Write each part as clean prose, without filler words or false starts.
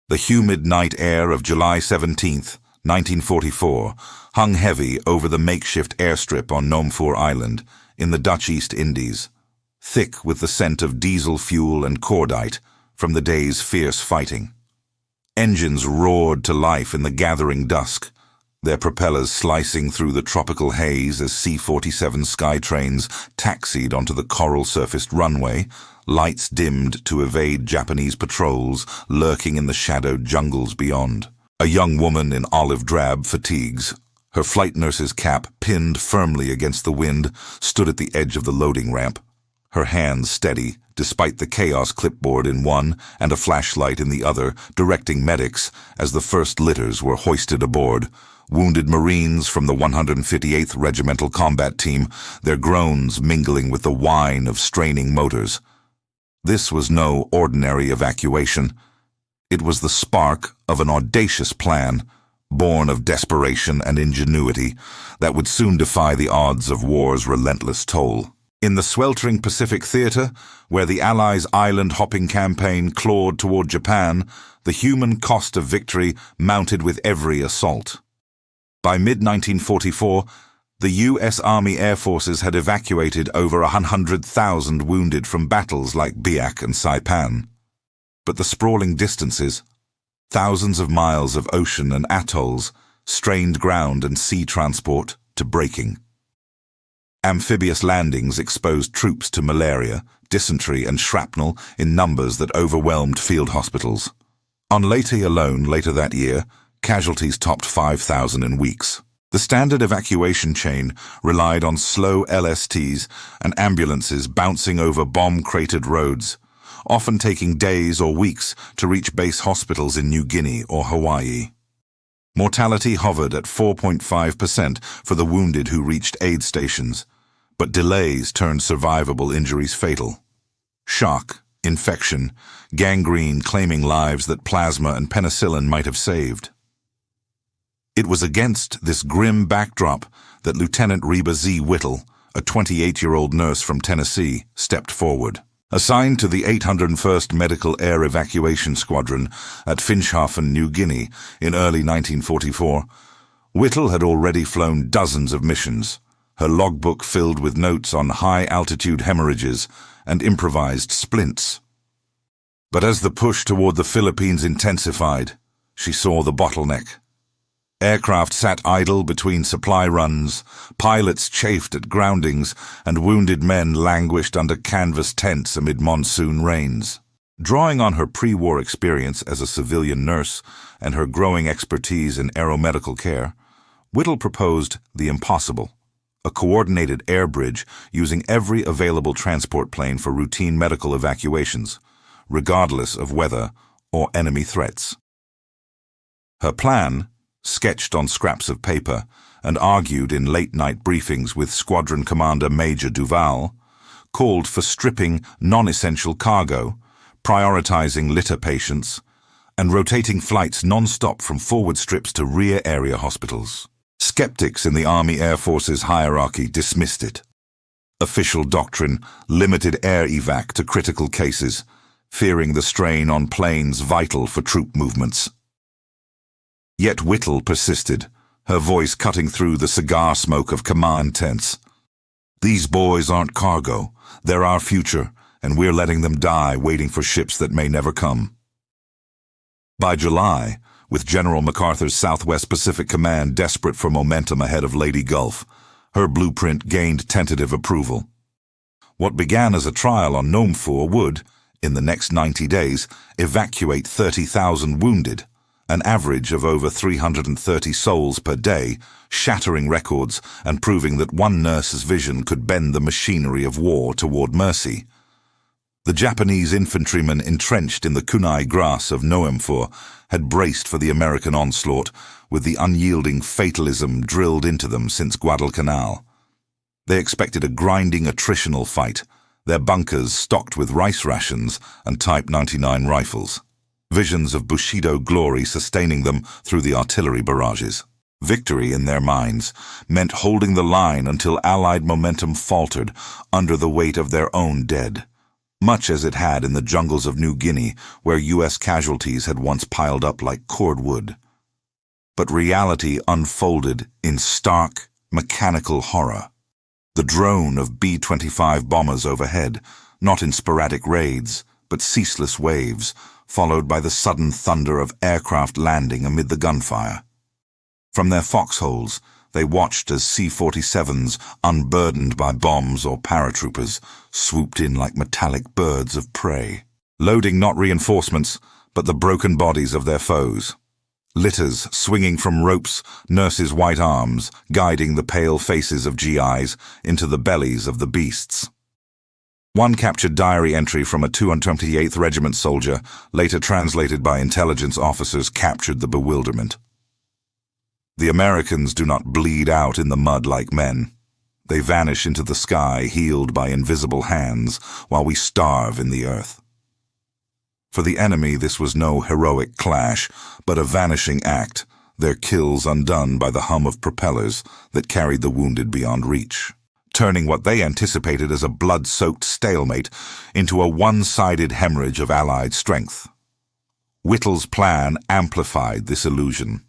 The humid night air of July 17th, 1944, hung heavy over the makeshift airstrip on Nomfour Island in the Dutch East Indies, thick with the scent of diesel fuel and cordite from the day's fierce fighting. Engines roared to life in the gathering dusk, their propellers slicing through the tropical haze as C-47 Skytrains taxied onto the coral-surfaced runway, lights dimmed to evade Japanese patrols lurking in the shadowed jungles beyond. A young woman in olive drab fatigues, her flight nurse's cap pinned firmly against the wind, stood at the edge of the loading ramp, her hands steady despite the chaos clipboard in one and a flashlight in the other, directing medics as the first litters were hoisted aboard. Wounded Marines from the 158th Regimental Combat Team, their groans mingling with the whine of straining motors. This was no ordinary evacuation. It was the spark of an audacious plan, born of desperation and ingenuity, that would soon defy the odds of war's relentless toll. In the sweltering Pacific theater, where the Allies' island-hopping campaign clawed toward Japan, the human cost of victory mounted with every assault. By mid-1944, the U.S. Army Air Forces had evacuated over 100,000 wounded from battles like Evac and Saipan. But the sprawling distances, thousands of miles of ocean and atolls, strained ground and sea transport to breaking. Amphibious landings exposed troops to malaria, dysentery and shrapnel in numbers that overwhelmed field hospitals. On Leyte alone, later that year, casualties topped 5,000 in weeks. The standard evacuation chain relied on slow LSTs and ambulances bouncing over bomb-cratered roads, often taking days or weeks to reach base hospitals in New Guinea or Hawaii. Mortality hovered at 4.5% for the wounded who reached aid stations, but delays turned survivable injuries fatal. Shock, infection, gangrene claiming lives that plasma and penicillin might have saved. It was against this grim backdrop that Lieutenant Reba Z. Whittle, a 28-year-old nurse from Tennessee, stepped forward. Assigned to the 801st Medical Air Evacuation Squadron at Finschhafen, New Guinea, in early 1944, Whittle had already flown dozens of missions, her logbook filled with notes on high-altitude hemorrhages and improvised splints. But as the push toward the Philippines intensified, she saw the bottleneck. Aircraft sat idle between supply runs, pilots chafed at groundings, and wounded men languished under canvas tents amid monsoon rains. Drawing on her pre-war experience as a civilian nurse and her growing expertise in aeromedical care, Whittle proposed the impossible: a coordinated air bridge using every available transport plane for routine medical evacuations, regardless of weather or enemy threats. Her plan, sketched on scraps of paper and argued in late-night briefings with Squadron Commander Major Duval, called for stripping non-essential cargo, prioritizing litter patients, and rotating flights non-stop from forward strips to rear area hospitals. Skeptics in the Army Air Forces hierarchy dismissed it. Official doctrine limited air evac to critical cases, fearing the strain on planes vital for troop movements. Yet Whittle persisted, her voice cutting through the cigar smoke of command tents. These boys aren't cargo, they're our future, and we're letting them die waiting for ships that may never come. By July, with General MacArthur's Southwest Pacific Command desperate for momentum ahead of Leyte Gulf, her blueprint gained tentative approval. What began as a trial on Nomfour would, in the next 90 days, evacuate 30,000 wounded, an average of over 330 souls per day, shattering records and proving that one nurse's vision could bend the machinery of war toward mercy. The Japanese infantrymen entrenched in the kunai grass of Nomfour had braced for the American onslaught with the unyielding fatalism drilled into them since Guadalcanal. They expected a grinding attritional fight, their bunkers stocked with rice rations and Type 99 rifles. Visions of Bushido glory sustaining them through the artillery barrages. Victory, in their minds, meant holding the line until Allied momentum faltered under the weight of their own dead. much as it had in the jungles of New Guinea, where U.S. casualties had once piled up like cordwood. But reality unfolded in stark, mechanical horror. The drone of B-25 bombers overhead, not in sporadic raids, but ceaseless waves, followed by the sudden thunder of aircraft landing amid the gunfire. From their foxholes, they watched as C-47s, unburdened by bombs or paratroopers, swooped in like metallic birds of prey, loading not reinforcements, but the broken bodies of their foes. Litters swinging from ropes, nurses' white arms, guiding the pale faces of GIs into the bellies of the beasts. One captured diary entry from a 228th Regiment soldier, later translated by intelligence officers, captured the bewilderment. The Americans do not bleed out in the mud like men. They vanish into the sky, healed by invisible hands, while we starve in the earth. For the enemy, this was no heroic clash, but a vanishing act, their kills undone by the hum of propellers that carried the wounded beyond reach, turning what they anticipated as a blood-soaked stalemate into a one-sided hemorrhage of Allied strength. Whittle's plan amplified this illusion.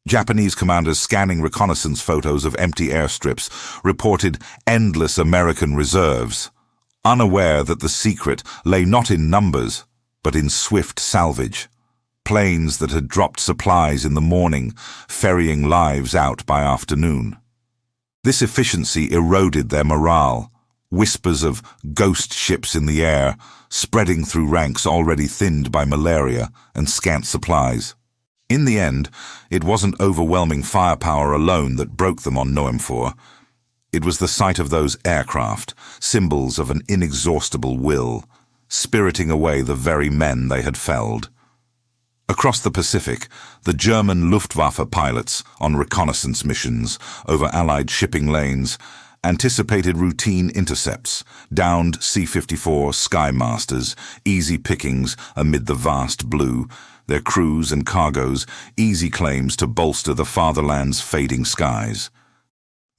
Japanese commanders scanning reconnaissance photos of empty airstrips reported endless American reserves, unaware that the secret lay not in numbers, but in swift salvage. Planes that had dropped supplies in the morning, ferrying lives out by afternoon. This efficiency eroded their morale, whispers of ghost ships in the air, spreading through ranks already thinned by malaria and scant supplies. In the end, it wasn't overwhelming firepower alone that broke them on Noem 4. It was the sight of those aircraft, symbols of an inexhaustible will, spiriting away the very men they had felled. Across the Pacific, the German Luftwaffe pilots, on reconnaissance missions over Allied shipping lanes, anticipated routine intercepts, downed C-54 Skymasters, easy pickings amid the vast blue, their crews and cargoes easy claims to bolster the fatherland's fading skies.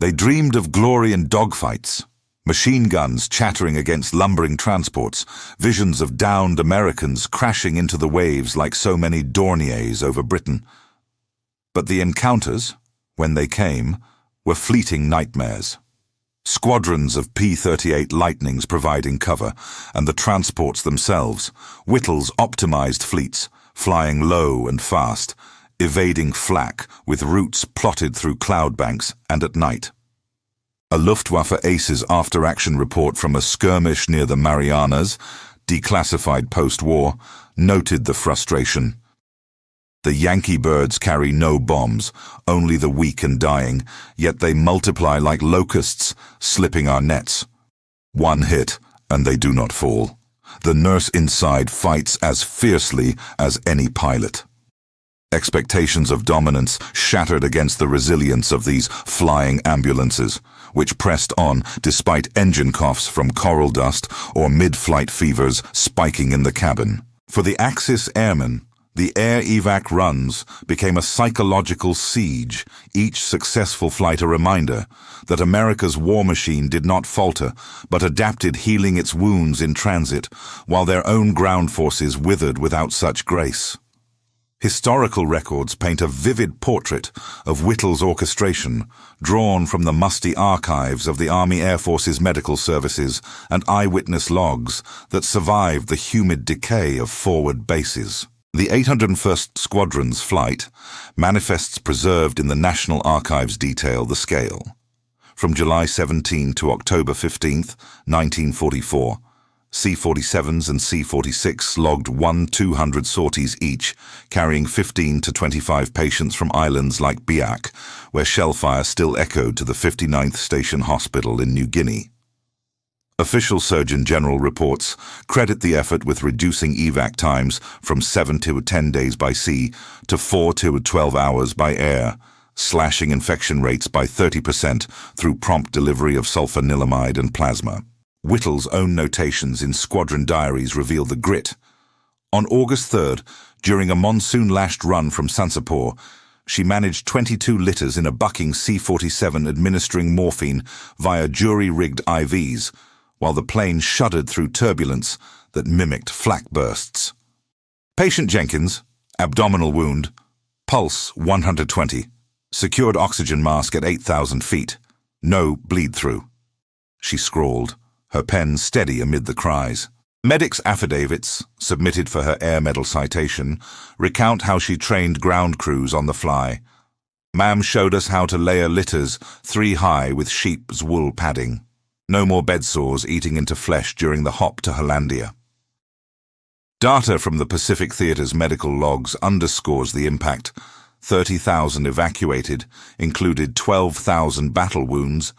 They dreamed of glory in dogfights, machine guns chattering against lumbering transports, visions of downed Americans crashing into the waves like so many Dorniers over Britain. But the encounters, when they came, were fleeting nightmares. Squadrons of P-38 Lightnings providing cover, and the transports themselves, Whittle's optimized fleets, flying low and fast, evading flak with routes plotted through cloud banks and at night. A Luftwaffe Aces after-action report from a skirmish near the Marianas, declassified post-war, noted the frustration. The Yankee birds carry no bombs, only the weak and dying, yet they multiply like locusts, slipping our nets. One hit, and they do not fall. The nurse inside fights as fiercely as any pilot. Expectations of dominance shattered against the resilience of these flying ambulances, which pressed on despite engine coughs from coral dust or mid-flight fevers spiking in the cabin. For the Axis airmen, the air evac runs became a psychological siege, each successful flight a reminder that America's war machine did not falter, but adapted, healing its wounds in transit, while their own ground forces withered without such grace. Historical records paint a vivid portrait of Whittle's orchestration, drawn from the musty archives of the Army Air Force's medical services and eyewitness logs that survived the humid decay of forward bases. The 801st Squadron's flight, manifests preserved in the National Archives detail the scale. From July 17 to October 15, 1944, C-47s and C-46 logged 1-200 sorties each, carrying 15 to 25 patients from islands like Evac, where shellfire still echoed to the 59th Station Hospital in New Guinea. Official Surgeon General reports credit the effort with reducing evac times from 7 to 10 days by sea to 4 to 12 hours by air, slashing infection rates by 30% through prompt delivery of sulfanilamide and plasma. Whittle's own notations in squadron diaries reveal the grit. On August 3rd, during a monsoon-lashed run from Sansapor, she managed 22 litters in a bucking C-47 administering morphine via jury-rigged IVs, while the plane shuddered through turbulence that mimicked flak bursts. Patient Jenkins, abdominal wound, pulse 120, secured oxygen mask at 8,000 feet, no bleed-through. She scrawled, her pen steady amid the cries. Medics' affidavits, submitted for her Air Medal citation, recount how she trained ground crews on the fly. Ma'am showed us how to layer litters 3 high with sheep's wool padding. No more bedsores eating into flesh during the hop to Hollandia. Data from the Pacific Theater's medical logs underscores the impact. 30,000 evacuated, included 12,000 battle wounds,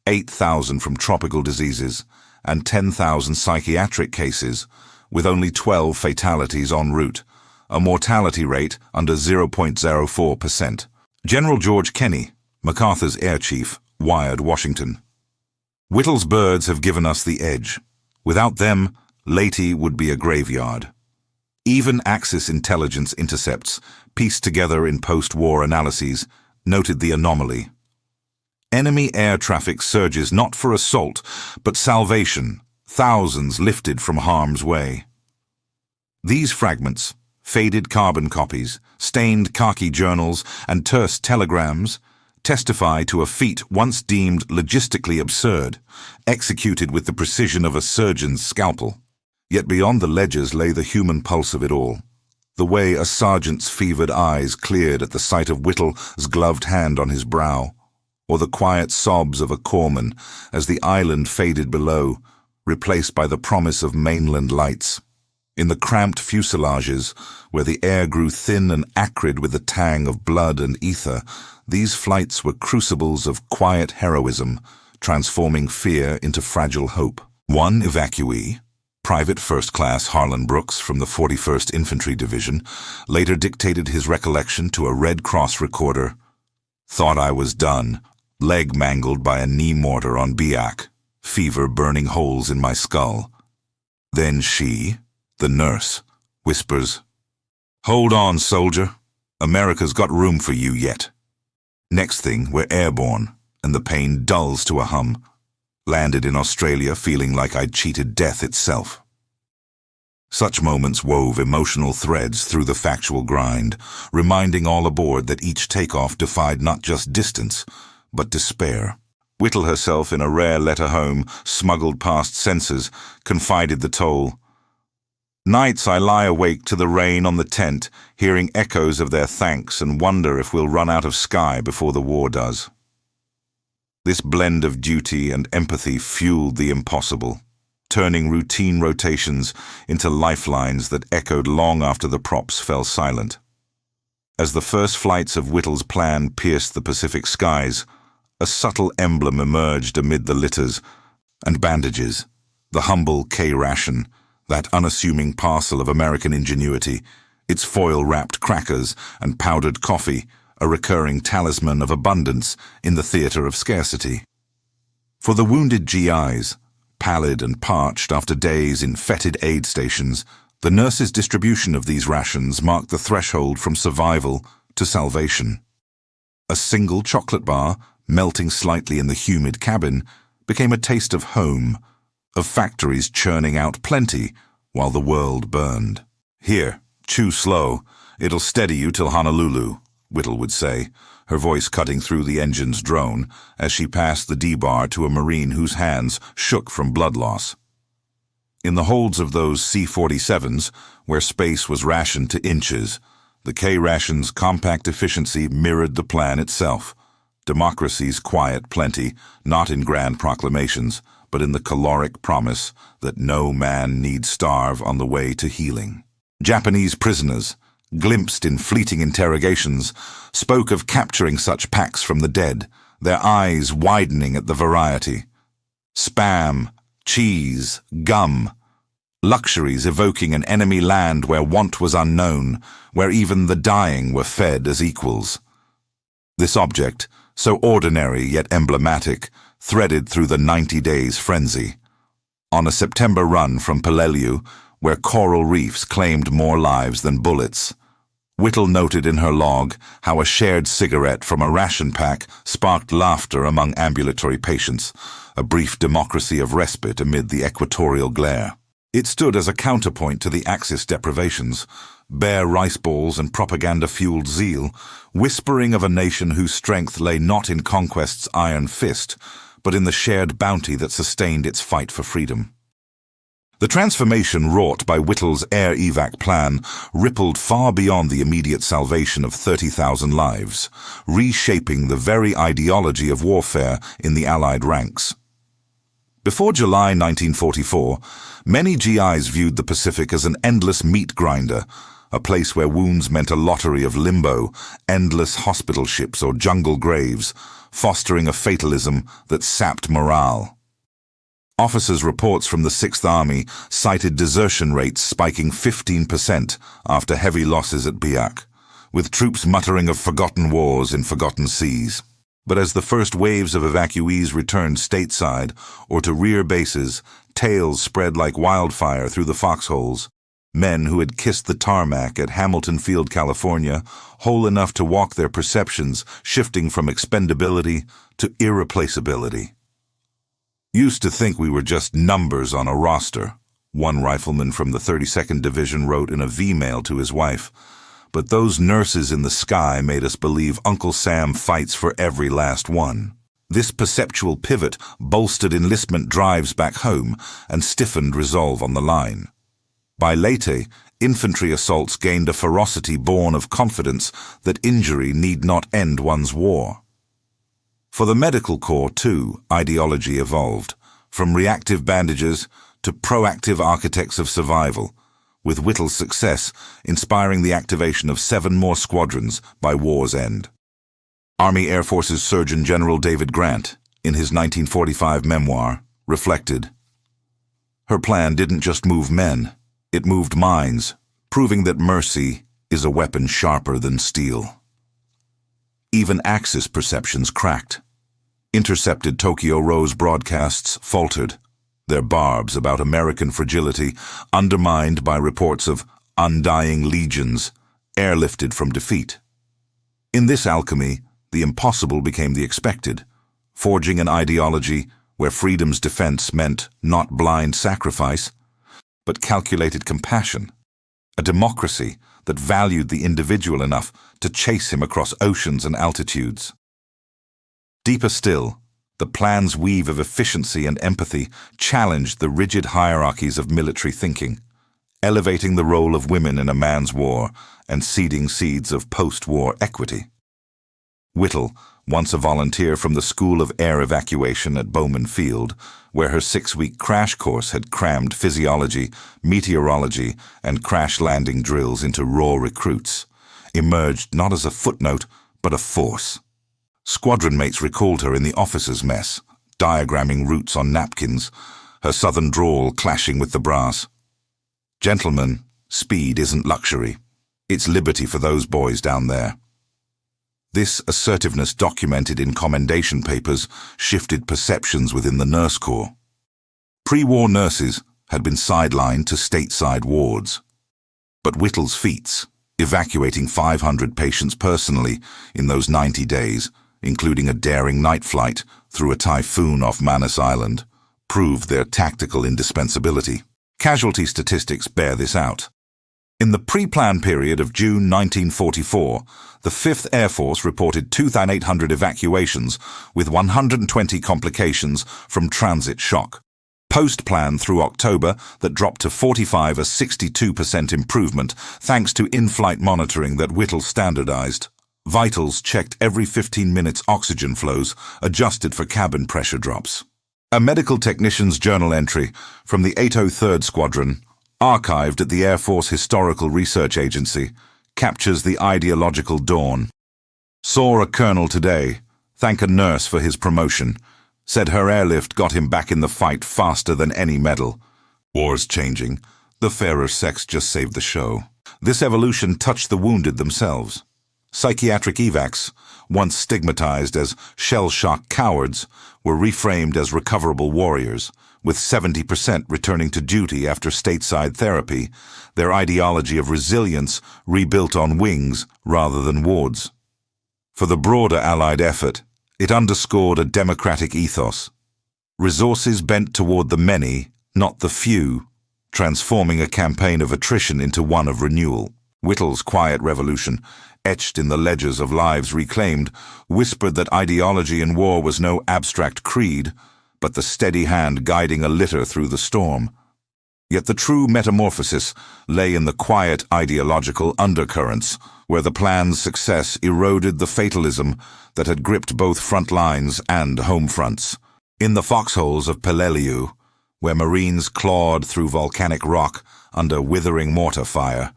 8,000 from tropical diseases, and 10,000 psychiatric cases, with only 12 fatalities en route, a mortality rate under 0.04%. General George Kenney, MacArthur's air chief, wired Washington. Whittle's birds have given us the edge. Without them, Leyte would be a graveyard. Even Axis intelligence intercepts, pieced together in post-war analyses, noted the anomaly. Enemy air traffic surges not for assault, but salvation, thousands lifted from harm's way. These fragments, faded carbon copies, stained khaki journals, and terse telegrams, testify to a feat once deemed logistically absurd, executed with the precision of a surgeon's scalpel. Yet beyond the ledgers lay the human pulse of it all, the way a sergeant's fevered eyes cleared at the sight of Whittle's gloved hand on his brow, or the quiet sobs of a corpsman as the island faded below, replaced by the promise of mainland lights. In the cramped fuselages, where the air grew thin and acrid with the tang of blood and ether, these flights were crucibles of quiet heroism, transforming fear into fragile hope. One evacuee, Private First Class Harlan Brooks from the 41st Infantry Division, later dictated his recollection to a Red Cross recorder. Thought I was done, leg mangled by a knee mortar on Evac, fever burning holes in my skull. Then she, the nurse, whispers, "Hold on, soldier. America's got room for you yet." Next thing, we're airborne, and the pain dulls to a hum. Landed in Australia feeling like I'd cheated death itself. Such moments wove emotional threads through the factual grind, reminding all aboard that each takeoff defied not just distance, but despair. Whittle herself, in a rare letter home, smuggled past censors, confided the toll. "Nights I lie awake to the rain on the tent, hearing echoes of their thanks and wonder if we'll run out of sky before the war does." This blend of duty and empathy fueled the impossible, turning routine rotations into lifelines that echoed long after the props fell silent. As the first flights of Whittle's plan pierced the Pacific skies, a subtle emblem emerged amid the litters and bandages, the humble K-ration, that unassuming parcel of American ingenuity, its foil-wrapped crackers and powdered coffee, a recurring talisman of abundance in the theater of scarcity. For the wounded GIs, pallid and parched after days in fetid aid stations, the nurses' distribution of these rations marked the threshold from survival to salvation. A single chocolate bar, melting slightly in the humid cabin, became a taste of home, of factories churning out plenty while the world burned. "Here, chew slow. It'll steady you till Honolulu," Whittle would say, her voice cutting through the engine's drone as she passed the D-bar to a Marine whose hands shook from blood loss. In the holds of those C-47s, where space was rationed to inches, the K-ration's compact efficiency mirrored the plan itself. Democracy's quiet plenty, not in grand proclamations, but in the caloric promise that no man need starve on the way to healing. Japanese prisoners, glimpsed in fleeting interrogations, spoke of capturing such packs from the dead, their eyes widening at the variety. Spam, cheese, gum, luxuries evoking an enemy land where want was unknown, where even the dying were fed as equals. This object, so ordinary yet emblematic, threaded through the 90 days frenzy. On a September run from Peleliu, where coral reefs claimed more lives than bullets, Whittle noted in her log how a shared cigarette from a ration pack sparked laughter among ambulatory patients, a brief democracy of respite amid the equatorial glare. It stood as a counterpoint to the Axis deprivations, bare rice balls and propaganda-fueled zeal, whispering of a nation whose strength lay not in conquest's iron fist, but in the shared bounty that sustained its fight for freedom. The transformation wrought by Whittle's air evac plan rippled far beyond the immediate salvation of 30,000 lives, reshaping the very ideology of warfare in the Allied ranks. Before July 1944, many GIs viewed the Pacific as an endless meat grinder, a place where wounds meant a lottery of limbo, endless hospital ships or jungle graves, fostering a fatalism that sapped morale. Officers' reports from the 6th Army cited desertion rates spiking 15% after heavy losses at Evac, with troops muttering of forgotten wars in forgotten seas. But as the first waves of evacuees returned stateside or to rear bases, tales spread like wildfire through the foxholes. Men who had kissed the tarmac at Hamilton Field, California, whole enough to walk their perceptions shifting from expendability to irreplaceability. Used to think we were just numbers on a roster, one rifleman from the 32nd Division wrote in a V-mail to his wife. But those nurses in the sky made us believe Uncle Sam fights for every last one. This perceptual pivot bolstered enlistment drives back home and stiffened resolve on the line. By Leyte, infantry assaults gained a ferocity born of confidence that injury need not end one's war. For the medical corps, too, ideology evolved, from reactive bandages to proactive architects of survival, with Whittle's success inspiring the activation of 7 more squadrons by war's end. Army Air Forces Surgeon General David Grant, in his 1945 memoir, reflected, "Her plan didn't just move men, it moved minds, proving that mercy is a weapon sharper than steel." Even Axis perceptions cracked. Intercepted Tokyo Rose broadcasts faltered, their barbs about American fragility undermined by reports of undying legions airlifted from defeat. In this alchemy, the impossible became the expected, forging an ideology where freedom's defense meant not blind sacrifice, but calculated compassion, a democracy that valued the individual enough to chase him across oceans and altitudes. Deeper still, the plan's weave of efficiency and empathy challenged the rigid hierarchies of military thinking, elevating the role of women in a man's war and seeding seeds of post-war equity. Whittle, once a volunteer from the School of Air Evacuation at Bowman Field, where her 6-week crash course had crammed physiology, meteorology, and crash landing drills into raw recruits, emerged not as a footnote, but a force. Squadron mates recalled her in the officers' mess, diagramming routes on napkins, her southern drawl clashing with the brass. "Gentlemen, speed isn't luxury. It's liberty for those boys down there." This assertiveness documented in commendation papers shifted perceptions within the nurse corps. Pre-war nurses had been sidelined to stateside wards. But Whittle's feats, evacuating 500 patients personally in those 90 days, including a daring night flight through a typhoon off Manus Island, proved their tactical indispensability. Casualty statistics bear this out. In the pre-plan period of June 1944, the 5th Air Force reported 2,800 evacuations with 120 complications from transit shock. Post-plan through October, that dropped to 45, a 62% improvement thanks to in-flight monitoring that Whittle standardized. Vitals checked every 15 minutes, oxygen flows adjusted for cabin pressure drops. A medical technician's journal entry from the 803rd Squadron, archived at the Air Force Historical Research Agency, captures the ideological dawn. "Saw a colonel today, thank a nurse for his promotion. Said her airlift got him back in the fight faster than any medal. War's changing. The fairer sex just saved the show." This evolution touched the wounded themselves. Psychiatric evacs, once stigmatized as shell-shock cowards, were reframed as recoverable warriors, with 70% returning to duty after stateside therapy, their ideology of resilience rebuilt on wings rather than wards. For the broader Allied effort, it underscored a democratic ethos. Resources bent toward the many, not the few, transforming a campaign of attrition into one of renewal. Whittle's quiet revolution, etched in the ledgers of lives reclaimed, whispered that ideology in war was no abstract creed, but the steady hand guiding a litter through the storm. Yet the true metamorphosis lay in the quiet ideological undercurrents, where the plan's success eroded the fatalism that had gripped both front lines and home fronts. In the foxholes of Peleliu, where Marines clawed through volcanic rock under withering mortar fire,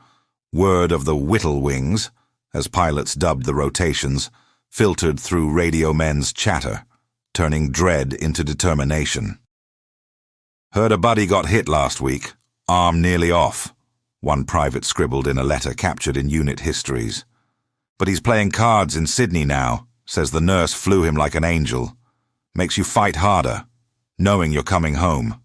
word of the Whittle Wings, as pilots dubbed the rotations, filtered through radio men's chatter, turning dread into determination. "Heard a buddy got hit last week, arm nearly off," one private scribbled in a letter captured in unit histories. "But he's playing cards in Sydney now, says the nurse flew him like an angel. Makes you fight harder, knowing you're coming home."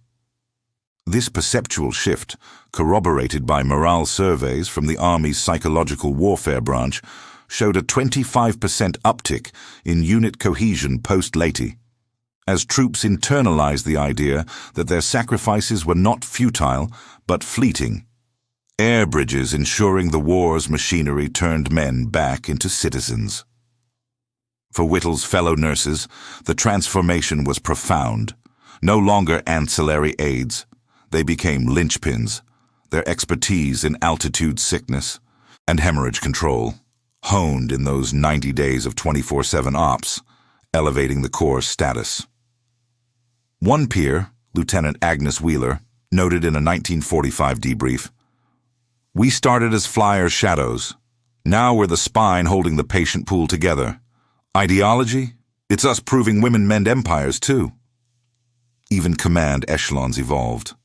This perceptual shift, corroborated by morale surveys from the Army's psychological warfare branch, showed a 25% uptick in unit cohesion post-Leyte, as troops internalized the idea that their sacrifices were not futile but fleeting, air bridges ensuring the war's machinery turned men back into citizens. For Whittle's fellow nurses, the transformation was profound. No longer ancillary aids, they became linchpins, their expertise in altitude sickness and hemorrhage control, honed in those 90 days of 24/7 ops, elevating the Corps' status. One peer, Lieutenant Agnes Wheeler, noted in a 1945 debrief, "We started as flyer shadows. Now we're the spine holding the patient pool together. Ideology? It's us proving women mend empires, too." Even command echelons evolved.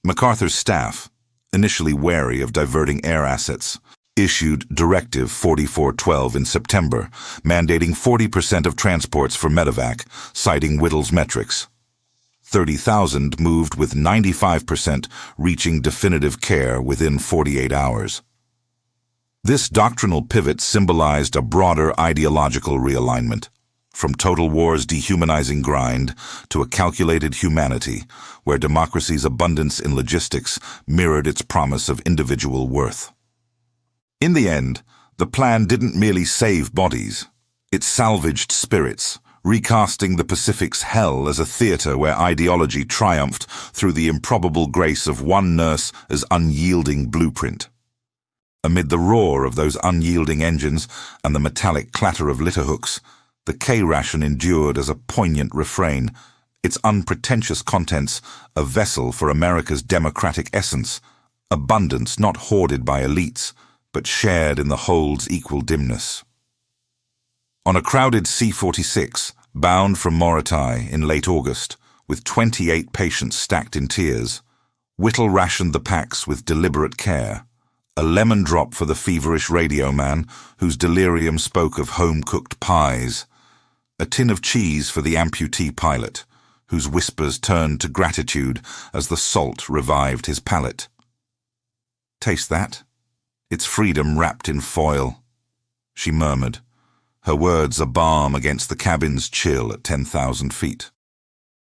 MacArthur's staff, initially wary of diverting air assets, issued Directive 4412 in September, mandating 40% of transports for medevac, citing Whittle's metrics. 30,000 moved with 95% reaching definitive care within 48 hours. This doctrinal pivot symbolized a broader ideological realignment, from total war's dehumanizing grind to a calculated humanity, where democracy's abundance in logistics mirrored its promise of individual worth. In the end, the plan didn't merely save bodies. It salvaged spirits, recasting the Pacific's hell as a theater where ideology triumphed through the improbable grace of one nurse as unyielding blueprint. Amid the roar of those unyielding engines and the metallic clatter of litterhooks, the K-ration endured as a poignant refrain, its unpretentious contents a vessel for America's democratic essence, abundance not hoarded by elites, but shared in the hold's equal dimness. On a crowded C-46, bound from Morotai in late August, with 28 patients stacked in tiers, Whittle rationed the packs with deliberate care, a lemon drop for the feverish radio man whose delirium spoke of home-cooked pies, a tin of cheese for the amputee pilot, whose whispers turned to gratitude as the salt revived his palate. "Taste that? It's freedom wrapped in foil," she murmured, her words a balm against the cabin's chill at 10,000 feet.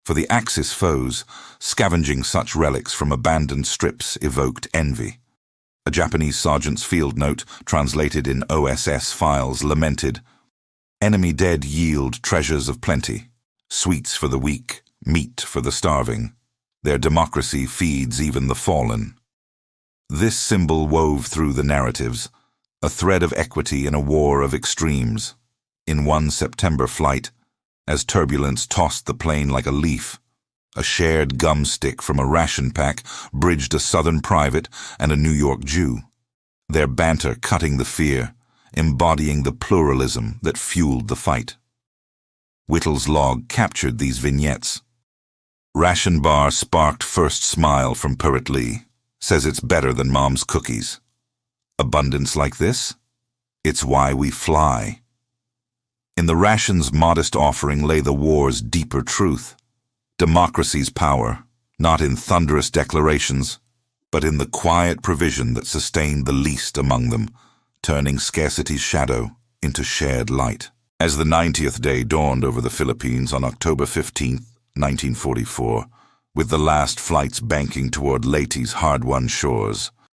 For the Axis foes, scavenging such relics from abandoned strips evoked envy. A Japanese sergeant's field note, translated in OSS files, lamented, "Enemy dead yield treasures of plenty, sweets for the weak, meat for the starving. Their democracy feeds even the fallen." This symbol wove through the narratives, a thread of equity in a war of extremes. In one September flight, as turbulence tossed the plane like a leaf, a shared gum stick from a ration pack bridged a Southern private and a New York Jew, their banter cutting the fear, embodying the pluralism that fueled the fight. Whittle's log captured these vignettes. Ration bar sparked first smile from Purrit Lee, says it's better than Mom's cookies. Abundance like this? It's why we fly. In the ration's modest offering lay the war's deeper truth. Democracy's power, not in thunderous declarations, but in the quiet provision that sustained the least among them, turning scarcity's shadow into shared light. As the 90th day dawned over the Philippines on October 15, 1944, with the last flights banking toward Leyte's hard-won shores,